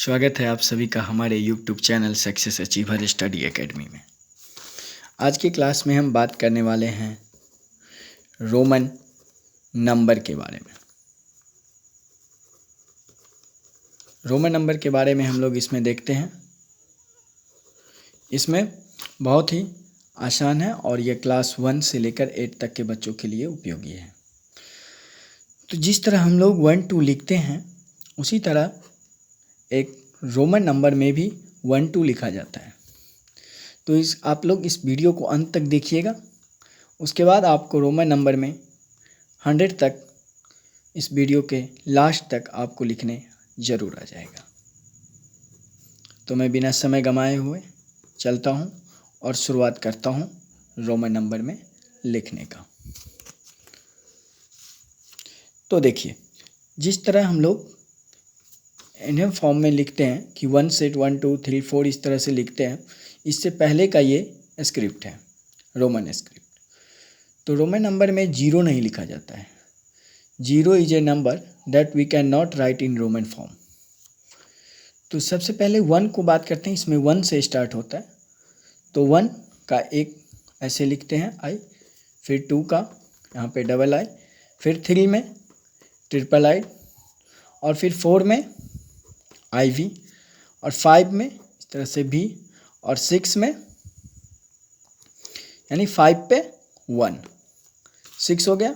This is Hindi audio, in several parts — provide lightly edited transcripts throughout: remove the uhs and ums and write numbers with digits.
स्वागत है आप सभी का हमारे YouTube channel success achiever study academy में। आज की क्लास में हम बात करने वाले हैं रोमन नंबर के बारे में। रोमन नंबर के बारे में हम लोग इसमें देखते हैं। इसमें बहुत ही आसान है और यह क्लास 1 से लेकर 8 तक के बच्चों के लिए उपयोगी है। तो जिस तरह हम लोग 1 2 लिखते हैं उसी तरह एक रोमन नंबर में भी 1 2 लिखा जाता है। तो आप लोग इस वीडियो को अंत तक देखिएगा। उसके बाद आपको रोमन नंबर में 100 तक इस वीडियो के लास्ट तक आपको लिखने ज़रूर आ जाएगा। तो मैं बिना समय गंवाए हुए चलता हूँ और शुरुआत करता हूँ रोमन नंबर में लिखने का। तो देखिए, जिस तरह हम लोग इन्हें फॉर्म में लिखते हैं कि 1 से 1 2 3 4 इस तरह से लिखते हैं, इससे पहले का ये स्क्रिप्ट है, रोमन स्क्रिप्ट। तो रोमन नंबर में 0 नहीं लिखा जाता है। 0 is a number that we can not write in Roman form. तो सबसे पहले 1 को बात करते हैं। इसमें 1 से स्टार्ट होता है। तो 1 का एक ऐसे लिखते हैं आई, फिर 2 का यहाँ पे डबल आई, फिर 3 में ट्रिपल आई, और फिर 4 में आई वी, और 5 में इस तरह से भी, और 6 में यानी 5 पे 1 6 हो गया।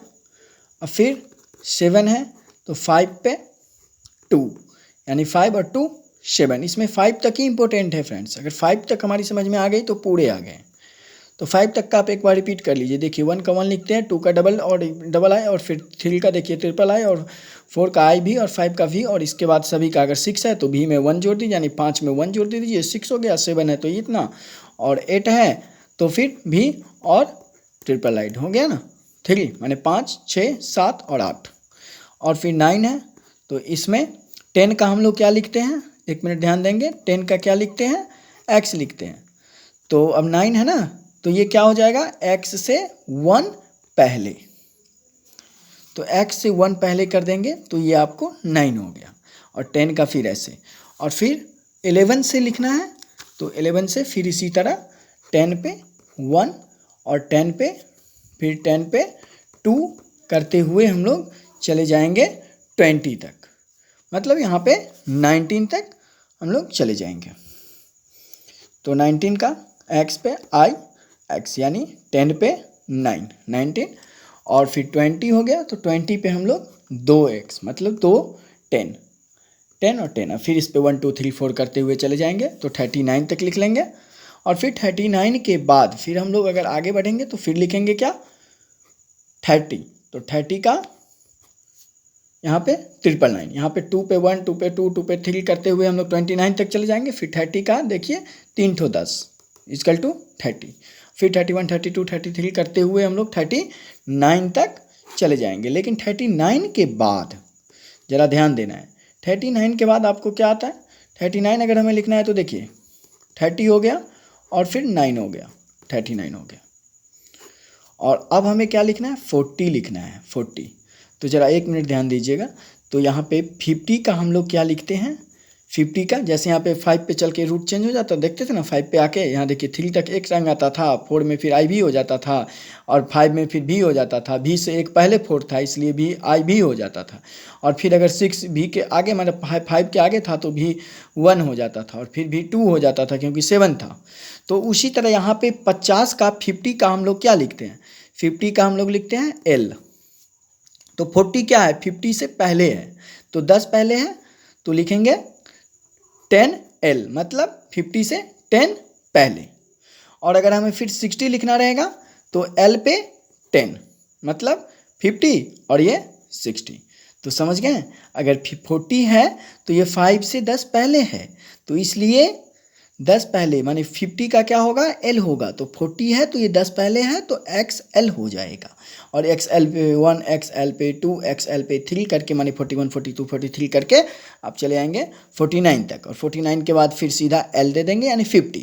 और फिर 7 है तो 5 पे 2 यानी 5 और 2 7। इसमें 5 तक ही इंपॉर्टेंट है फ्रेंड्स। अगर 5 तक हमारी समझ में आ गई तो पूरे आ गए। तो 5 तक का आप एक बार रिपीट कर लीजिए। देखिए 1 का 1 लिखते हैं, 2 का डबल आई, और फिर 3 का देखिए ट्रिपल आई, और 4 का आई भी, और 5 का वी, और इसके बाद सभी का अगर 6 है तो भी में 1 जोड़ दीजिए, यानी 5 में 1 जोड़ दीजिए, 6 हो गया। 7 है तो इतना, और 8 है तो फिर भी और ट्रिपल आई हो गया ना। 3 माने 5 6 7 और 8, और फिर 9 है तो इसमें 10 का हम लोग क्या लिखते हैं, 1 मिनट ध्यान देंगे। 10 का क्या लिखते हैं, एक्स लिखते हैं। तो अब 9 है ना, तो ये क्या हो जाएगा, x से 1 पहले। तो x से 1 पहले कर देंगे तो ये आपको 9 हो गया। और 10 का फिर ऐसे, और फिर 11 से लिखना है तो 11 से फिर इसी तरह 10 पे 1, और 10 पे फिर 10 पे 2 करते हुए हम लोग चले जाएंगे 20 तक। मतलब यहाँ पे 19 तक हम लोग चले जाएंगे। तो 19 का x पे आई x यानी 10 पे 9 19, और फिर 20 हो गया तो 20 पे हम लोग 2x मतलब 2 10 10 और 10। फिर इस पे 1 2 3 4 करते हुए चले जाएंगे तो 39 तक लिख लेंगे। और फिर 39 के बाद फिर हम लोग अगर आगे बढ़ेंगे तो फिर लिखेंगे क्या, 30। तो 30 का यहाँ पे 999, यहाँ पे 2 पे 1 2 पे 2 2 पे 3 करते हुए हम लोग 29 तक चले जाएंगे। फिर 30 का देखिए 3 ठो 10 इक्वल टू 30। फिर 31 32 33 करते हुए हम लोग 39 तक चले जाएंगे। लेकिन 39 के बाद ज़रा ध्यान देना है, 39 के बाद आपको क्या आता है। 39 अगर हमें लिखना है तो देखिए 30 हो गया और फिर 9 हो गया, 39 हो गया। और अब हमें क्या लिखना है, 40 लिखना है, 40। तो ज़रा 1 मिनट ध्यान दीजिएगा। तो यहाँ पे 50 का हम लोग क्या लिखते हैं, 50 का जैसे यहाँ पे 5 पे चल के रूट चेंज हो जाता, देखते थे ना 5 पे आके यहाँ देखिए 3 तक एक रंग आता था, 4 में फिर आई भी हो जाता था, और 5 में फिर भी हो जाता था। भी से एक पहले 4 था इसलिए भी आई भी हो जाता था। और फिर अगर 6 भी के आगे मतलब 5 के आगे था तो भी 1 हो जाता था, और फिर भी 2 हो जाता था क्योंकि 7 था। तो उसी तरह यहाँ पे 50 का 50 का हम लोग क्या लिखते हैं, 50 का हम लोग लिखते हैं L। तो 40 क्या है, 50 से पहले है तो 10 पहले है तो लिखेंगे 10L मतलब 50 से 10 पहले। और अगर हमें फिर 60 लिखना रहेगा तो L पे 10 मतलब 50 और ये 60। तो समझ गए, अगर 40 है तो ये 5 से 10 पहले है, तो इसलिए 10 पहले माने 50 का क्या होगा, L होगा। तो 40 है तो ये 10 पहले है तो XL हो जाएगा। और XL पे 1 XL पे 2 XL पे 3 करके माने 41 42 43 करके आप चले आएंगे 49 तक। और 49 के बाद फिर सीधा L दे देंगे यानी 50,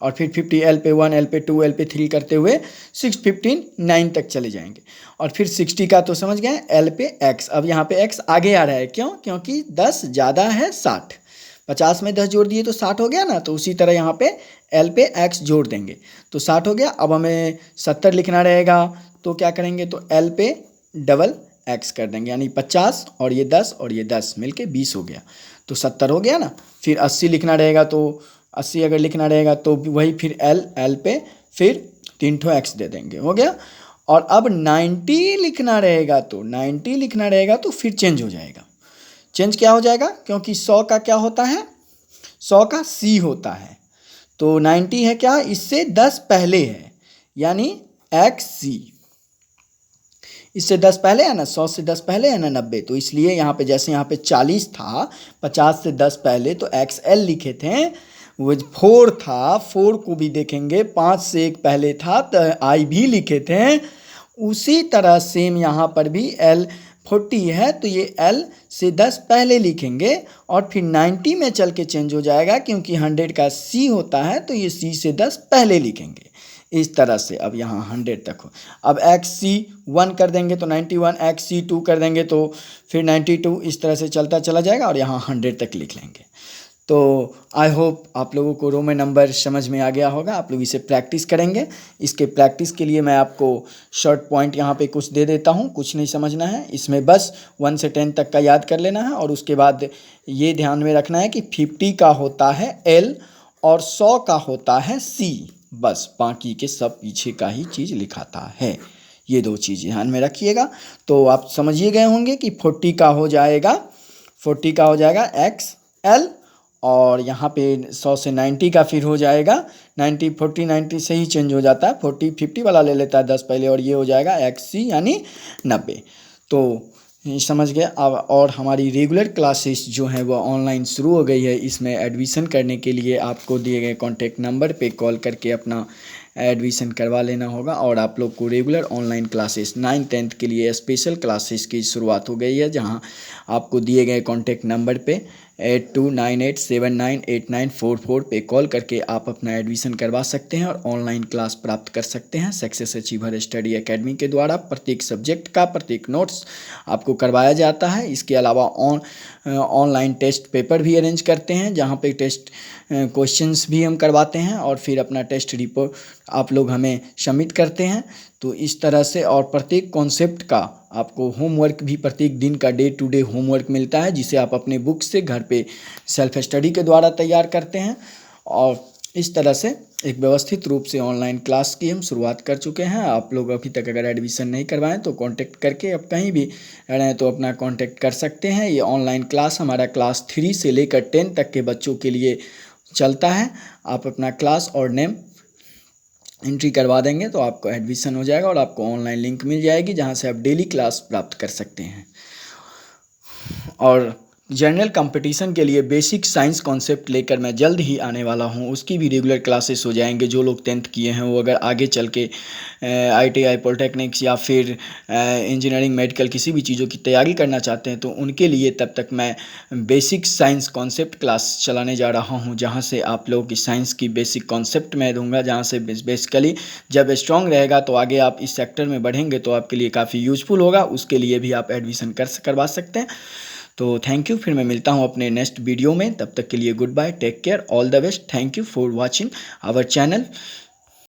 और फिर 50 L पे 1 L पे 2 L पे 3 करते हुए 6 15 9 तक चले जाएंगे। और फिर 60 का तो समझ गए L पे X। अब यहाँ पे X आगे आ रहा है, क्यों, क्योंकि 10 ज़्यादा है 60, 50 में 10 जोड़ दिए तो 60 हो गया ना, तो उसी तरह यहाँ पे L पे x जोड़ देंगे तो 60 हो गया। अब हमें 70 लिखना रहेगा तो क्या करेंगे, तो L पे डबल x कर देंगे, यानी 50 और ये 10 और ये 10 मिलके 20 हो गया, तो 70 हो गया ना। फिर 80 लिखना रहेगा तो 80 अगर लिखना रहेगा तो वही फिर L पे फिर 3 ठो x दे देंगे, हो गया। और अब 90 लिखना रहेगा तो 90 लिखना रहेगा तो फिर चेंज हो जाएगा। चेंज क्या हो जाएगा, क्योंकि 100 का क्या होता है, 100 का c होता है, तो 90 है क्या, इससे 10 पहले है, यानी xc। इससे 10 पहले है ना, 100 से 10 पहले है ना 90, तो इसलिए यहाँ पे जैसे यहाँ पे 40 था, 50 से 10 पहले तो XL लिखे थे। वो 4 था, 4 को भी देखेंगे, 5 से 1 पहले था तो I भी लिखे थे। उसी तरह सेम यहाँ पर भी L 40 है तो ये L से 10 पहले लिखेंगे और फिर 90 में चल के चेंज हो जाएगा, क्योंकि 100 का C होता है तो ये C से 10 पहले लिखेंगे। इस तरह से अब यहाँ 100 तक हो। अब XC1 कर देंगे तो 91, XC2 कर देंगे तो फिर 92, इस तरह से चलता चला जाएगा और यहाँ 100 तक लिख लेंगे। तो आई होप आप लोगों को रोमन नंबर समझ में आ गया होगा। आप लोग इसे प्रैक्टिस करेंगे। इसके प्रैक्टिस के लिए मैं आपको शॉर्ट पॉइंट यहाँ पे कुछ दे देता हूँ, कुछ नहीं समझना है इसमें, बस 1 से 10 तक का याद कर लेना है। और उसके बाद ये ध्यान में रखना है कि 50 का होता है L और 100 का होता है C, बस बाकी के सब पीछे का ही चीज़ लिखाता है। ये 2 चीज़ ध्यान में रखिएगा। तो आप समझिए गए होंगे कि 40 का हो जाएगा XL, और यहाँ पे 100 से 90 का फिर हो जाएगा 90, 40 90 से ही चेंज हो जाता है, 40 50 वाला ले लेता है 10 पहले, और ये हो जाएगा XC यानी 90। तो समझ गए। अब और हमारी रेगुलर क्लासेस जो हैं वो ऑनलाइन शुरू हो गई है। इसमें एडमिशन करने के लिए आपको दिए गए कॉन्टैक्ट नंबर पे कॉल करके अपना एडमिशन करवा लेना होगा। और आप लोग को regular online classes 9th 10th के लिए स्पेशल क्लासेस की शुरुआत हो गई है, जहां आपको दिए गए कॉन्टैक्ट नंबर पे 8298798944 पे कॉल करके आप अपना एडमिशन करवा सकते हैं और ऑनलाइन क्लास प्राप्त कर सकते हैं। सक्सेस अचीवर स्टडी एकेडमी के द्वारा प्रत्येक सब्जेक्ट का प्रत्येक नोट्स आपको करवाया जाता है। इसके अलावा ऑनलाइन टेस्ट पेपर भी अरेंज करते हैं, जहां पे टेस्ट क्वेश्चंस भी हम करवाते हैं और फिर अपना टेस्ट रिपोर्ट आप लोग हमें सबमिट करते हैं। तो इस तरह से, और प्रत्येक कॉन्सेप्ट का आपको होमवर्क भी प्रत्येक दिन का डे टू डे होमवर्क मिलता है, जिसे आप अपने बुक से घर पे सेल्फ स्टडी के द्वारा तैयार करते हैं। और इस तरह से एक व्यवस्थित रूप से ऑनलाइन क्लास की हम शुरुआत कर चुके हैं। आप लोग अभी तक अगर एडमिशन नहीं करवाएं तो कांटेक्ट करके, अब कहीं भी रहें तो अपना कांटेक्ट कर सकते हैं। ये ऑनलाइन क्लास हमारा क्लास 3 से लेकर 10 तक के बच्चों के लिए चलता है। आप अपना क्लास और नेम एंट्री करवा देंगे तो आपको एडमिशन हो जाएगा और आपको ऑनलाइन लिंक मिल जाएगी, जहां से आप डेली क्लास प्राप्त कर सकते हैं। और जनरल कंपटीशन के लिए बेसिक साइंस कॉन्सेप्ट लेकर मैं जल्द ही आने वाला हूं, उसकी भी रेगुलर क्लासेस हो जाएंगे। जो लोग 10th किए हैं वो अगर आगे चल के ITI पॉलिटेक्निक्स या फिर इंजीनियरिंग मेडिकल किसी भी चीज़ों की तैयारी करना चाहते हैं तो उनके लिए तब तक मैं बेसिक साइंस कॉन्सेप्ट क्लास चलाने जा रहा हूं, जहां से आप लोगों की साइंस की बेसिक कॉन्सेप्ट मैं दूंगा, जहां से बेसिकली जब स्ट्रॉन्ग रहेगा तो आगे आप इस सेक्टर में बढ़ेंगे तो आपके लिए काफ़ी यूजफुल होगा। उसके लिए भी आप एडमिशन करवा सकते हैं। तो थैंक यू, फिर मैं मिलता हूं अपने नेक्स्ट वीडियो में। तब तक के लिए goodbye, take care, all the best. Thank you for watching our channel.